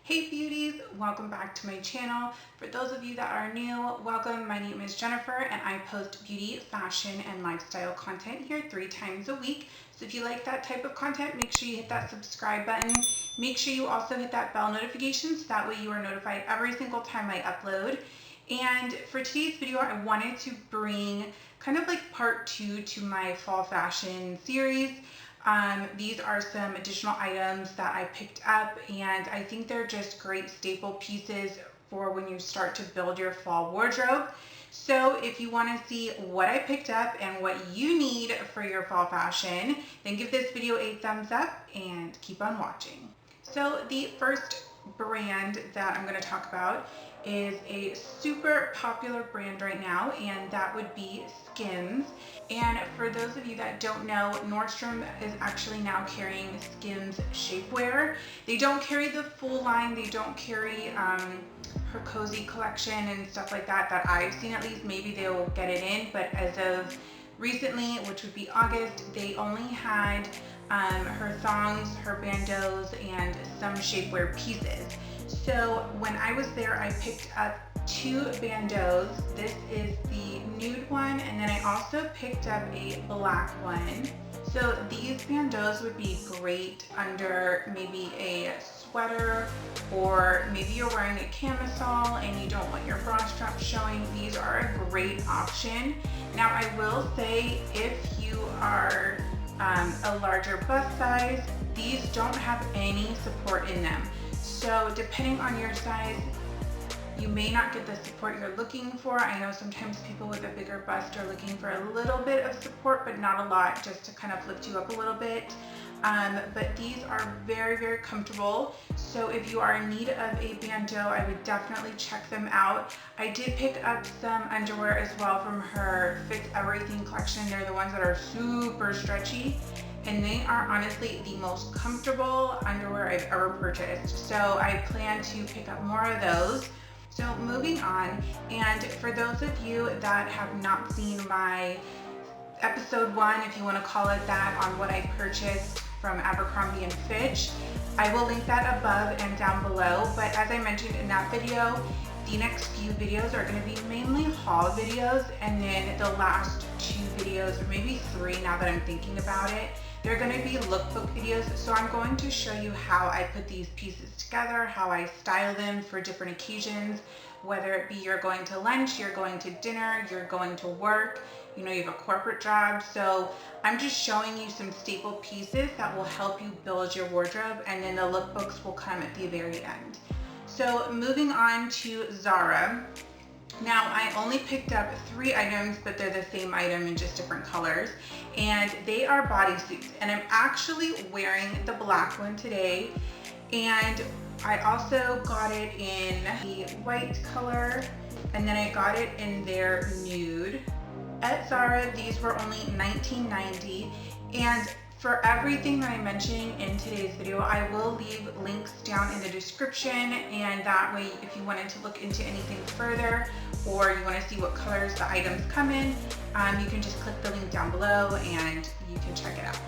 Hey beauties, welcome back to my channel. For those of you that are new, welcome. My name is Jennifer and I post beauty, fashion, and lifestyle content here 3 times a week. So if you like that type of content, make sure you hit that subscribe button. Make sure you also hit that bell notification so that way you are notified every single time I upload. And for today's video, I wanted to bring kind of like part 2 to my fall fashion series. These are some additional items that I picked up, and I think they're just great staple pieces for when you start to build your fall wardrobe. So if you want to see what I picked up and what you need for your fall fashion, then give this video a thumbs up and keep on watching. So the first brand that I'm going to talk about is a super popular brand right now, and that would be Skims. And for those of you that don't know, Nordstrom is actually now carrying Skims shapewear. They don't carry the full line. They don't carry her cozy collection and stuff like that I've seen. At least maybe they will get it in, but as of recently, which would be August, they only had her thongs, her bandeaus, and some shapewear pieces. So when I was there, I picked up 2 bandeaus. This is the nude one, and then I also picked up a black one. So these bandeaus would be great under maybe a sweater, or maybe you're wearing a camisole and you don't want your bra strap showing. These are a great option. Now I will say, if you are a larger bust size, these don't have any support in them. So depending on your size, you may not get the support you're looking for. I know sometimes people with a bigger bust are looking for a little bit of support, but not a lot, just to kind of lift you up a little bit. But these are very, very comfortable. So if you are in need of a bandeau, I would definitely check them out. I did pick up some underwear as well from her Fits Everything collection. They're the ones that are super stretchy, and they are honestly the most comfortable underwear I've ever purchased. So I plan to pick up more of those. So moving on, and for those of you that have not seen my episode 1, if you want to call it that, on what I purchased from Abercrombie & Fitch, I will link that above and down below. But as I mentioned in that video, the next few videos are going to be mainly haul videos, and then the last 2 videos, or maybe 3 now that I'm thinking about it, they're going to be lookbook videos. So I'm going to show you how I put these pieces together, how I style them for different occasions, whether it be you're going to lunch, you're going to dinner, you're going to work, you know, you have a corporate job. So I'm just showing you some staple pieces that will help you build your wardrobe, and then the lookbooks will come at the very end. So moving on to Zara. Now I only picked up 3 items, but they're the same item in just different colors, and they are bodysuits. And I'm actually wearing the black one today, and I also got it in the white color, and then I got it in their nude. At Zara, these were only $19.90, and for everything that I mentioned in today's video, I will leave links down in the description, and that way if you wanted to look into anything further, or you want to see what colors the items come in, you can just click the link down below and you can check it out.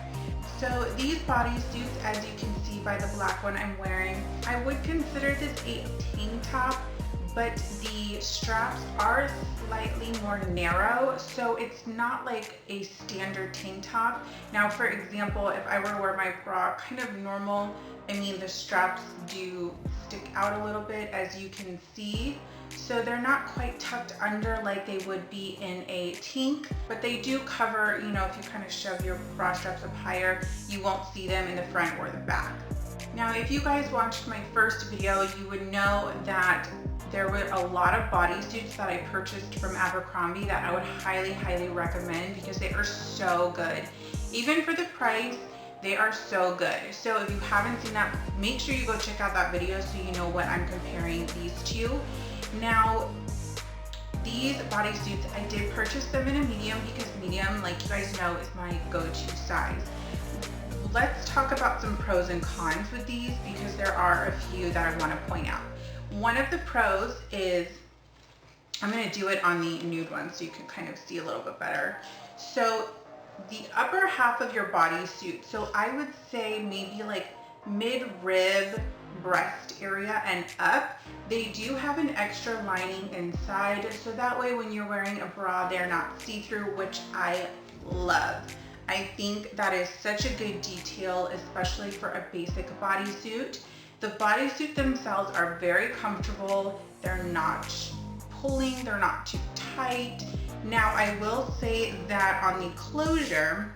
So these bodysuits, as you can see by the black one I'm wearing, I would consider this a tank top, but the straps are slightly more narrow, so it's not like a standard tank top. Now, for example, if I were to wear my bra kind of normal, I mean, the straps do stick out a little bit, as you can see. So they're not quite tucked under like they would be in a tank, but they do cover, you know, if you kind of shove your bra straps up higher, you won't see them in the front or the back. Now, if you guys watched my first video, you would know that there were a lot of bodysuits that I purchased from Abercrombie that I would highly, highly recommend, because they are so good. Even for the price, they are so good. So if you haven't seen that, make sure you go check out that video so you know what I'm comparing these to. Now, these bodysuits, I did purchase them in a medium, because medium, like you guys know, is my go-to size. Let's talk about some pros and cons with these, because there are a few that I want to point out. One of the pros is, I'm going to do it on the nude one so you can kind of see a little bit better. So the upper half of your bodysuit, so I would say maybe like mid-rib breast area and up. They do have an extra lining inside, so that way when you're wearing a bra, they're not see-through, which I love. I think that is such a good detail, especially for a basic bodysuit. The bodysuit themselves are very comfortable. They're not pulling, they're not too tight. Now, I will say that on the closure,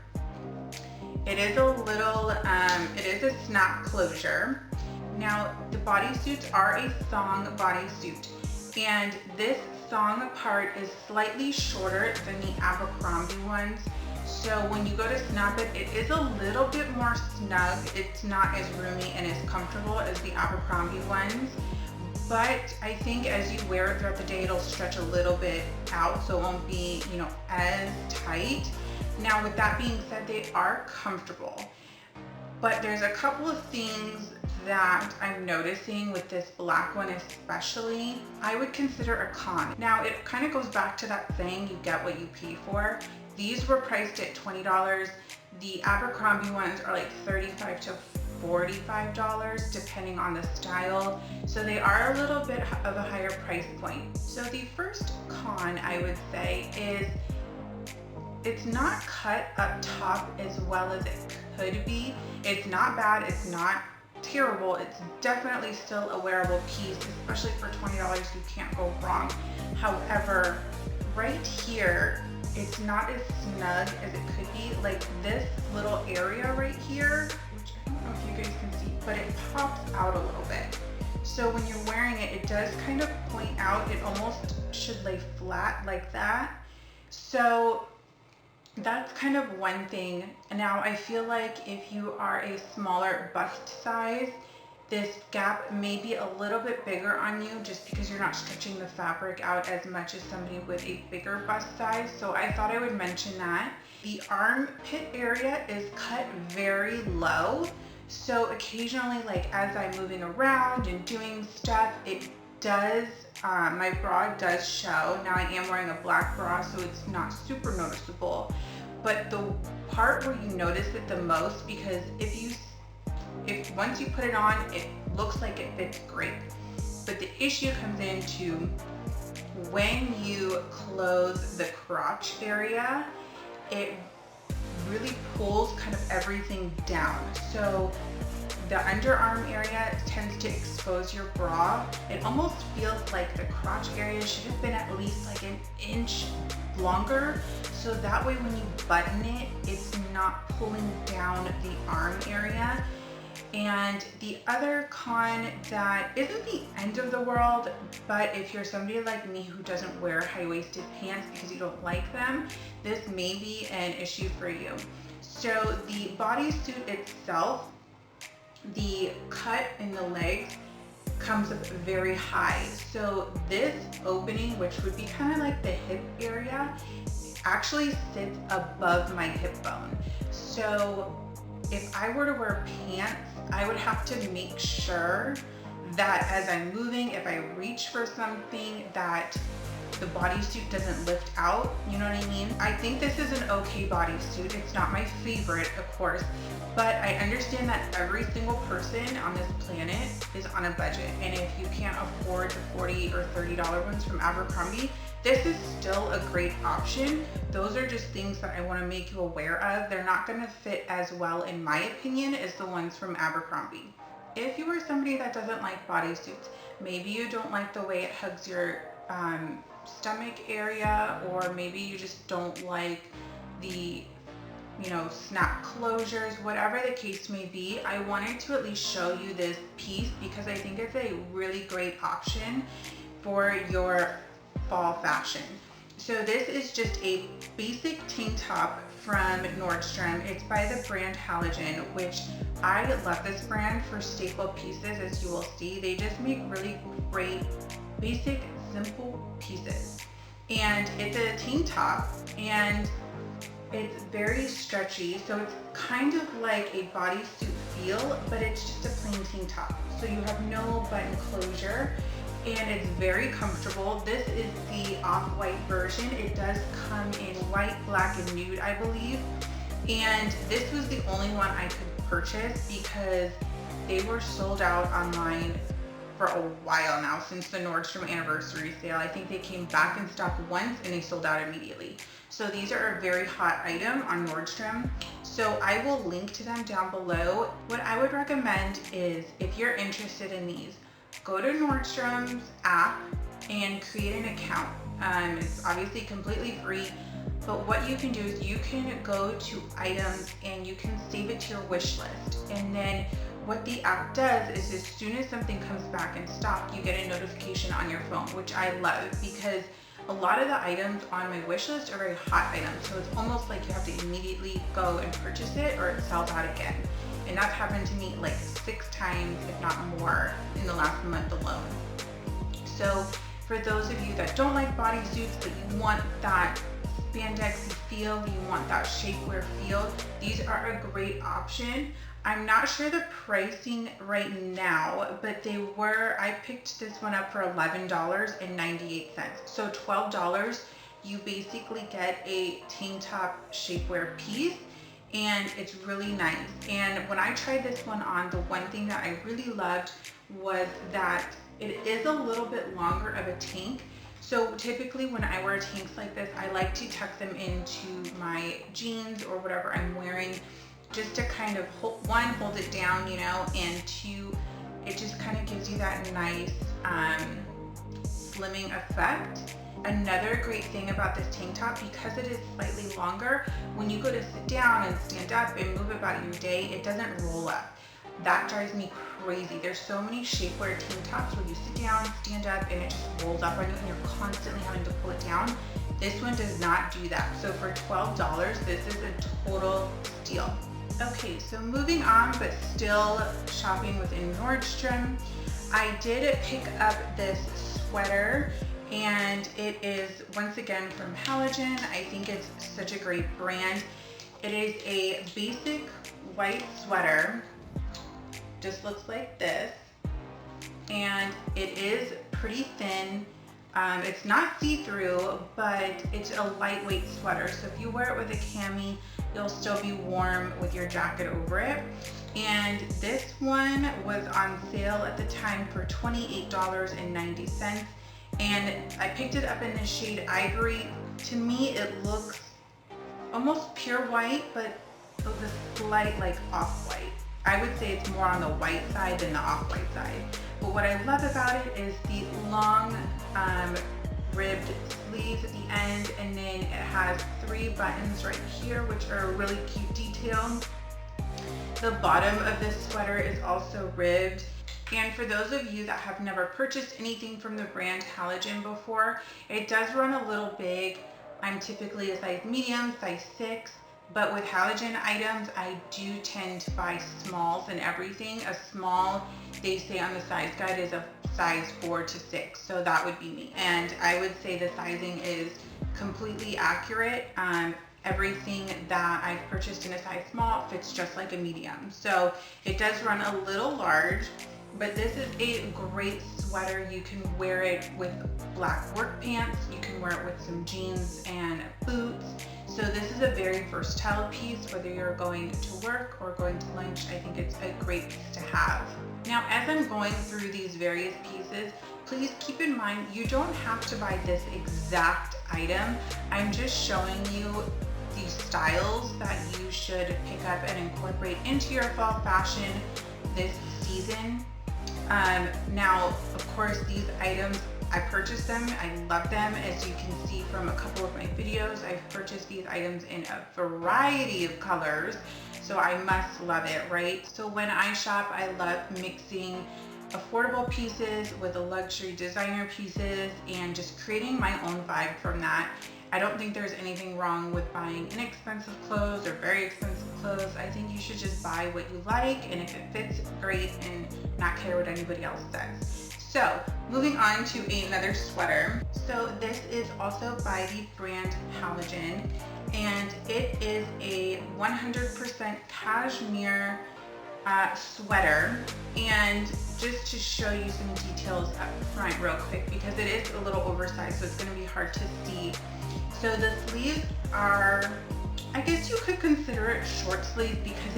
it is a little, it is a snap closure. Now, the bodysuits are a thong bodysuit, and this thong part is slightly shorter than the Abercrombie ones. So when you go to snap it, it is a little bit more snug. It's not as roomy and as comfortable as the Abercrombie ones. But I think as you wear it throughout the day, it'll stretch a little bit out, so it won't be, you know, as tight. Now, with that being said, they are comfortable. But there's a couple of things that I'm noticing with this black one especially. I would consider a con. Now, it kind of goes back to that saying, you get what you pay for. These were priced at $20. The Abercrombie ones are like $35 to $45 depending on the style. So they are a little bit of a higher price point. So the first con I would say is it's not cut up top as well as it could be. It's not bad, it's not terrible. It's definitely still a wearable piece, especially for $20, you can't go wrong. However, right here, it's not as snug as it could be. Like this little area right here, which I don't know if you guys can see, but it pops out a little bit. So when you're wearing it, it does kind of point out. It almost should lay flat like that. So that's kind of one thing. Now, I feel like if you are a smaller bust size, this gap may be a little bit bigger on you just because you're not stretching the fabric out as much as somebody with a bigger bust size. So I thought I would mention that. The armpit area is cut very low. So occasionally, like as I'm moving around and doing stuff, it does, my bra does show. Now I am wearing a black bra, so it's not super noticeable. But the part where you notice it the most, because if once you put it on, it looks like it fits great. But the issue comes into when you close the crotch area, it really pulls kind of everything down. So the underarm area tends to expose your bra. It almost feels like the crotch area should have been at least like an inch longer. So that way when you button it, it's not pulling down the arm area. And the other con that isn't the end of the world, but if you're somebody like me who doesn't wear high-waisted pants because you don't like them, this may be an issue for you. So the bodysuit itself, the cut in the legs comes up very high. So this opening, which would be kind of like the hip area, actually sits above my hip bone. So if I were to wear pants, I would have to make sure that as I'm moving, if I reach for something, that the bodysuit doesn't lift out, you know what I mean? I think this is an okay bodysuit. It's not my favorite, of course, but I understand that every single person on this planet is on a budget. And if you can't afford the $40 or $30 ones from Abercrombie, this is still a great option. Those are just things that I want to make you aware of. They're not going to fit as well, in my opinion, as the ones from Abercrombie. If you are somebody that doesn't like bodysuits, maybe you don't like the way it hugs your stomach area, or maybe you just don't like the, you know, snap closures, whatever the case may be, I wanted to at least show you this piece because I think it's a really great option for your fall fashion. So this is just a basic tank top from Nordstrom. It's by the brand Halogen, which I love this brand for staple pieces. As you will see, they just make really great, basic, simple pieces. And it's a tank top, and it's very stretchy, so it's kind of like a bodysuit feel, but it's just a plain tank top. So you have no button closure, and it's very comfortable. This is the off-white version. It does come in white, black, and nude, I believe. And this was the only one I could purchase because they were sold out online for a while now, since the Nordstrom anniversary sale. I think they came back in stock once and they sold out immediately. So these are a very hot item on Nordstrom. So I will link to them down below. What I would recommend is, if you're interested in these, go to Nordstrom's app and create an account. It's obviously completely free, but what you can do is you can go to items and you can save it to your wish list. And then what the app does is, as soon as something comes back in stock, you get a notification on your phone, which I love, because a lot of the items on my wish list are very hot items. So it's almost like you have to immediately go and purchase it or it sells out again. And that's happened to me like 6 times, if not more, in the last month alone. So for those of you that don't like bodysuits, but you want that spandexy feel, you want that shapewear feel, these are a great option. I'm not sure the pricing right now, but I picked this one up for $11.98. So $12, you basically get a tank top shapewear piece, and it's really nice. And when I tried this one on, the one thing that I really loved was that it is a little bit longer of a tank. So typically when I wear tanks like this, I like to tuck them into my jeans or whatever I'm wearing, just to kind of hold it down, you know, and 2, it just kind of gives you that nice slimming effect. Another great thing about this tank top, because it is slightly longer, when you go to sit down and stand up and move about your day, it doesn't roll up. That drives me crazy. There's so many shapewear tank tops where you sit down, stand up, and it just rolls up on you and you're constantly having to pull it down. This one does not do that. So for $12, this is a total steal. Okay, so moving on, but still shopping within Nordstrom, I did pick up this sweater, and it is once again from Halogen. I think it's such a great brand. It is a basic white sweater, just looks like this, and it is pretty thin. It's not see-through, but it's a lightweight sweater, so if you wear it with a cami, you'll still be warm with your jacket over it. And this one was on sale at the time for $28.90, and I picked it up in the shade Ivory. To me, it looks almost pure white, but with a slight like off-white. I would say it's more on the white side than the off-white side. But what I love about it is the long ribbed sleeves at the end, and then it has 3 buttons right here, which are a really cute detail. The bottom of this sweater is also ribbed. And for those of you that have never purchased anything from the brand Halogen before, it does run a little big. I'm typically a size medium, size 6. But with Halogen items, I do tend to buy smalls and everything. A small, they say on the size guide, is a size 4 to 6. So that would be me. And I would say the sizing is completely accurate. Everything that I've purchased in a size small fits just like a medium. So it does run a little large, but this is a great sweater. You can wear it with black work pants. You can wear it with some jeans and boots. So this is a very versatile piece, whether you're going to work or going to lunch. I think it's a great piece to have. Now, as I'm going through these various pieces, please keep in mind, you don't have to buy this exact item. I'm just showing you these styles that you should pick up and incorporate into your fall fashion this season. Now, of course, these items, I purchased them. I love them. As you can see from a couple of my videos, I've purchased these items in a variety of colors, so I must love it, right? So when I shop, I love mixing affordable pieces with the luxury designer pieces and just creating my own vibe from that. I don't think there's anything wrong with buying inexpensive clothes or very expensive clothes. I think you should just buy what you like, and if it fits, great, and not care what anybody else says. So moving on to another sweater. So this is also by the brand Halogen, and it is a 100% cashmere sweater. And just to show you some details up front real quick, because it is a little oversized, so it's going to be hard to see. So the sleeves are, I guess you could consider it short sleeve, because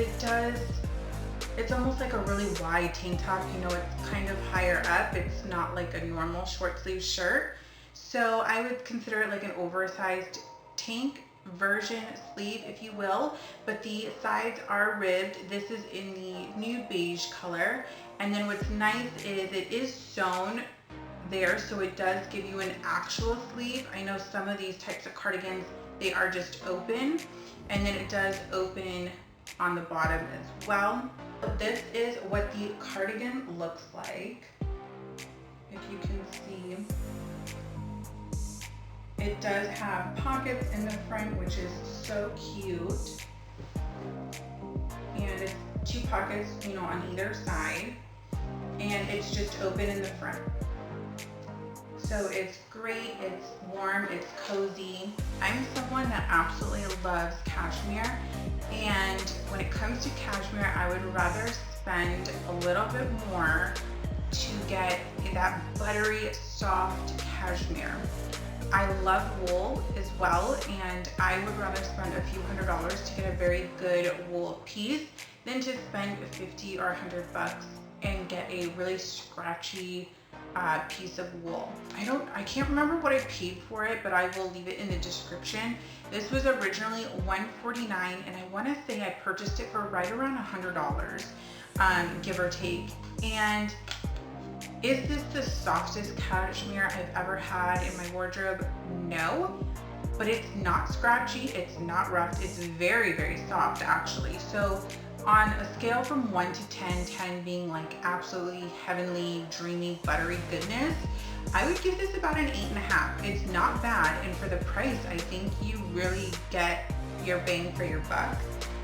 it's almost like a really wide tank top. You know, it's kind of higher up. It's not like a normal short sleeve shirt. So I would consider it like an oversized tank version sleeve, if you will, but the sides are ribbed. This is in the nude beige color. And then what's nice is it is sewn there, so it does give you an actual sleeve. I know some of these types of cardigans, they are just open, and then it does open on the bottom as well. But this is what the cardigan looks like. If you can see, it does have pockets in the front, which is so cute. And it's 2 pockets, you know, on either side. And it's just open in the front. So it's great, it's warm, it's cozy. I'm someone that absolutely loves cashmere. And when it comes to cashmere, I would rather spend a little bit more to get that buttery, soft cashmere. I love wool as well, and I would rather spend a few $100s to get a very good wool piece than to spend 50 or 100 bucks and get a really scratchy piece of wool. I can't remember what I paid for it, but I will leave it in the description. This was originally $149, and I want to say I purchased it for right around $100, give or take. And is this the softest cashmere I've ever had in my wardrobe? No, but it's not scratchy, it's not rough, it's very, very soft actually. So on a scale from 1 to 10, 10 being like absolutely heavenly, dreamy, buttery goodness, I would give this about an 8.5. It's not bad, and for the price, I think you really get your bang for your buck.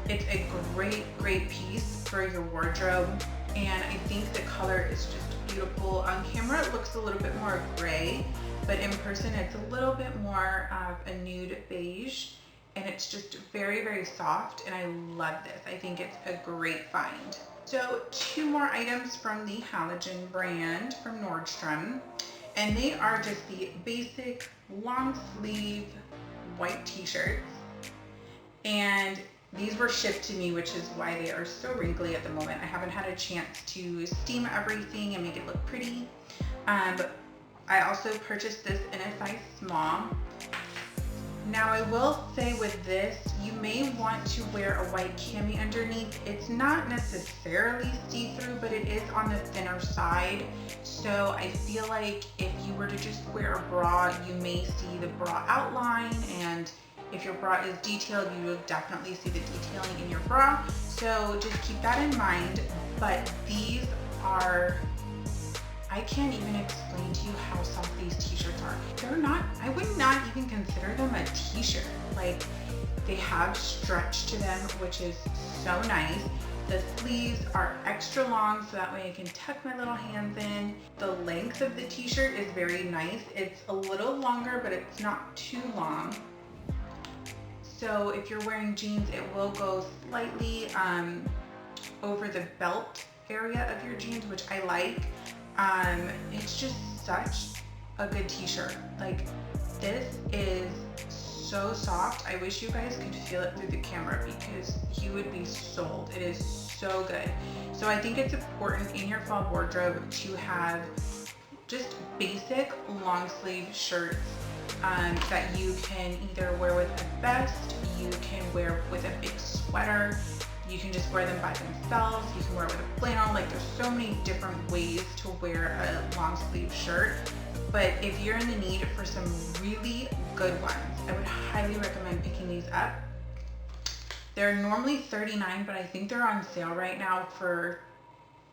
It's a great, great piece for your wardrobe, and I think the color is just beautiful. On camera it looks a little bit more gray, but in person it's a little bit more of a nude beige, and it's just very, very soft, and I love this. I think it's a great find. So 2 more items from the Halogen brand from Nordstrom, and they are just the basic long sleeve white t-shirts, and these were shipped to me, which is why they are so wrinkly at the moment. I haven't had a chance to steam everything and make it look pretty. But I also purchased this in a size small. Now I will say with this, you may want to wear a white cami underneath. It's not necessarily see-through, but it is on the thinner side. So I feel like if you were to just wear a bra, you may see the bra outline, and if your bra is detailed, you will definitely see the detailing in your bra. So just keep that in mind. But these are, I can't even explain to you how soft these t-shirts are. They're not, I would not even consider them a t-shirt. Like, they have stretch to them, which is so nice. The sleeves are extra long, so that way I can tuck my little hands in. The length of the t-shirt is very nice. It's a little longer, but it's not too long. So if you're wearing jeans, it will go slightly over the belt area of your jeans, which I like. It's just such a good t-shirt. Like, this is so soft. I wish you guys could feel it through the camera because you would be sold. It is so good. So I think it's important in your fall wardrobe to have just basic long sleeve shirts that you can either wear with a vest, you can wear with a big sweater, you can just wear them by themselves, you can wear it with a flannel. Like, there's so many different ways to wear a long sleeve shirt. But if you're in the need for some really good ones, I would highly recommend picking these up. They're normally $39, but I think they're on sale right now for,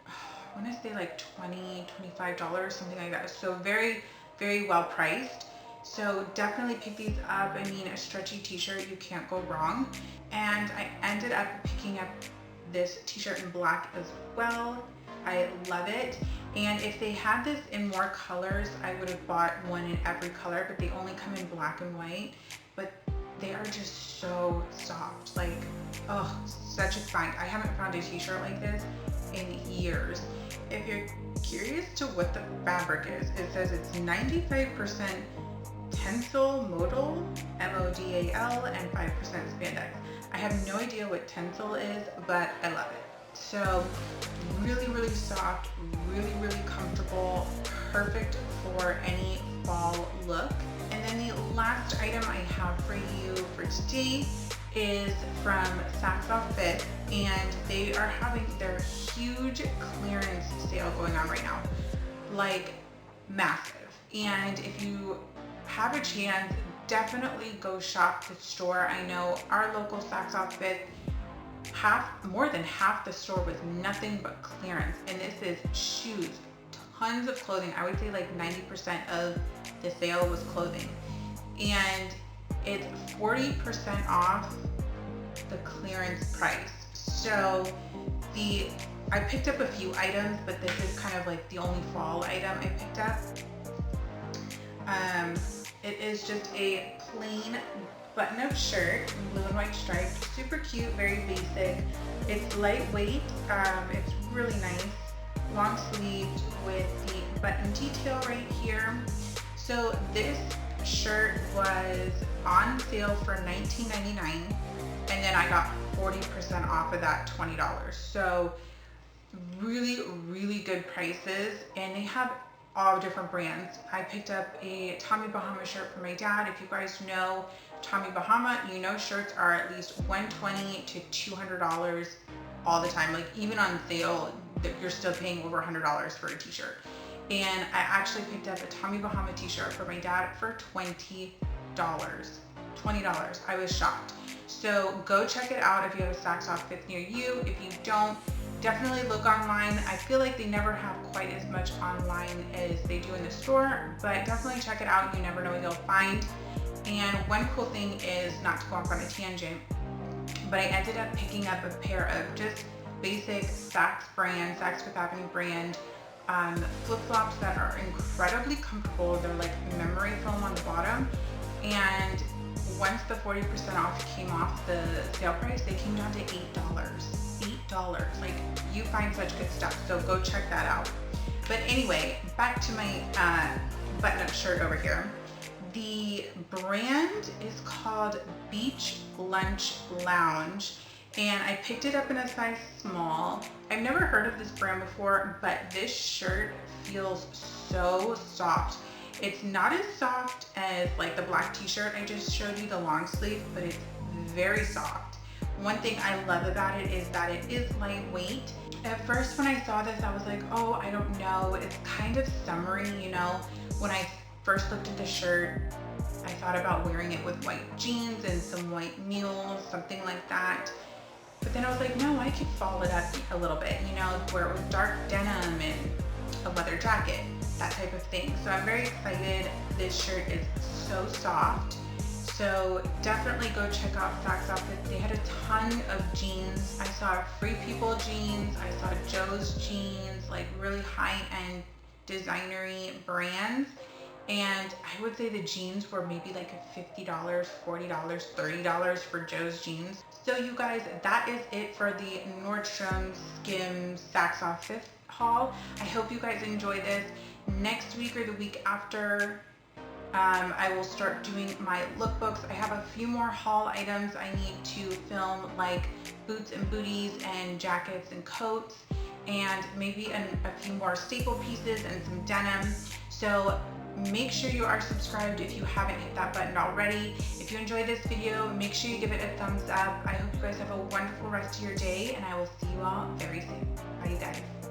I want to say like $20, $25, something like that. So very, very well priced. So definitely pick these up. I mean, a stretchy t-shirt, you can't go wrong. And I ended up picking up this t-shirt in black as well. I love it. And if they had this in more colors, I would have bought one in every color, but they only come in black and white. But they are just so soft. Like, oh, such a find. I haven't found a t-shirt like this in years. If you're curious to what the fabric is, it says it's 95% Tencel modal, M-O-D-A-L, and 5% spandex. I have no idea what Tencel is, but I love it. So really, really soft, really, really comfortable, perfect for any fall look. And then the last item I have for you for today is from Saks Off Fit, and they are having their huge clearance sale going on right now, like massive. And if you have a chance, definitely go shop the store. I know our local Saks Off Fit, more than half the store was nothing but clearance, and this is shoes, tons of clothing. I would say like 90% of the sale was clothing, and it's 40% off the clearance price. So I picked up a few items, but this is kind of like the only fall item I picked up. It is just a plain button-up shirt, blue and white striped, super cute, very basic. It's lightweight, it's really nice, long sleeved with the button detail right here. So this shirt was on sale for $19.99, and then I got 40% off of that, $20. So really, really good prices, and they have all different brands. I picked up a Tommy Bahama shirt for my dad. If you guys know Tommy Bahama, you know shirts are at least $120 to $200 all the time. Like even on sale, you're still paying over $100 for a t-shirt. And I actually picked up a Tommy Bahama t-shirt for my dad for $20. $20. I was shocked. So go check it out if you have a Saks Off Fit near you. If you don't, definitely look online. I feel like they never have quite as much online as they do in the store, but definitely check it out. You never know what you'll find. And one cool thing is, not to go off on a tangent, but I ended up picking up a pair of just basic Saks Fifth Avenue brand flip-flops that are incredibly comfortable. They're like memory foam on the bottom, and once the 40% off came off the sale price, they came down to $8. $8. Like, you find such good stuff, so go check that out. But anyway, back to my button-up shirt over here. The brand is called Beach Lunch Lounge, and I picked it up in a size small. I've never heard of this brand before, but this shirt feels so soft. It's not as soft as like the black t-shirt I just showed you, the long sleeve, but it's very soft. One thing I love about it is that it is lightweight. At first when I saw this, I was like, oh, I don't know, it's kind of summery, you know. When I first looked at the shirt, I thought about wearing it with white jeans and some white mules, something like that. But then I was like, no, I could follow it up a little bit, you know, wear it with dark denim and a leather jacket, that type of thing. So I'm very excited. This shirt is so soft. So definitely go check out Saks Off Fit. They had a ton of jeans. I saw Free People jeans. I saw Joe's jeans, like really high-end designery brands. And I would say the jeans were maybe like $50, $40, $30 for Joe's jeans. So you guys, that is it for the Nordstrom, Skims, Saks Off Fit haul. I hope you guys enjoy this. Next week or the week after, I will start doing my lookbooks. I have a few more haul items I need to film, like boots and booties and jackets and coats, and maybe a few more staple pieces and some denim. So make sure you are subscribed if you haven't hit that button already. If you enjoyed this video, make sure you give it a thumbs up. I hope you guys have a wonderful rest of your day, and I will see you all very soon. Bye, you guys.